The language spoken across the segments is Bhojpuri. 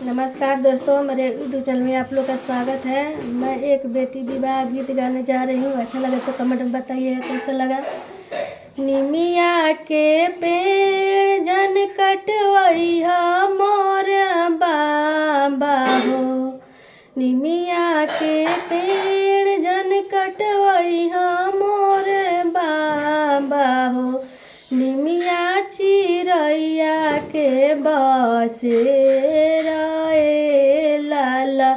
नमस्कार दोस्तों, मेरे यूट्यूब चैनल में आप लोग का स्वागत है। मैं एक बेटी विवाह गीत गाने जा रही हूँ। अच्छा लगे तो कमेंट में बताइए कैसा लगा। निमिया के पेड़ जन कटवैया मोर बाबा हो। निमिया के पेड़ जन कटवैया मोर बाबा हो। निमिया चिरैया के बसेरा लाला।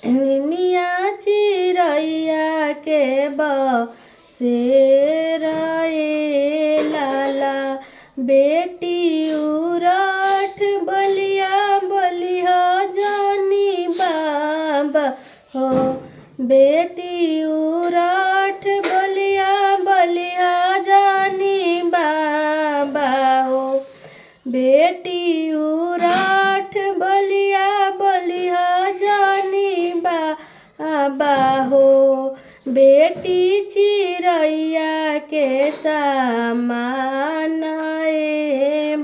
निमिया चिरैया के बसेरा लाला। बेटी उराठ बलिया बलिया जानी बाबा हो। बेटी उराठ बलिया बलिया जानी बाबा हो। बेटी उराठ बलिया बलिया जानी बाबा हो। बेटी चिरैया के समान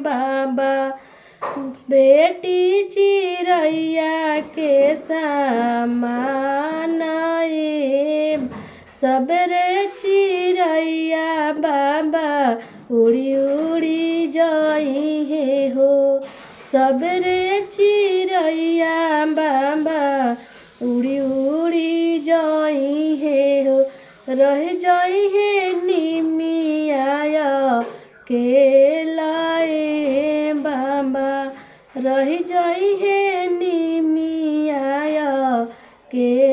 बाबा। बेटी चिरैया के समान सबरे चिरैया बाबा उड़ी उड़ी जाई है हो। सबरे चिरैया बाबा उड़ी उड़ी जाई है हो। रह जाई है निमिया के लाए बाबा। रह जाई है निमिया के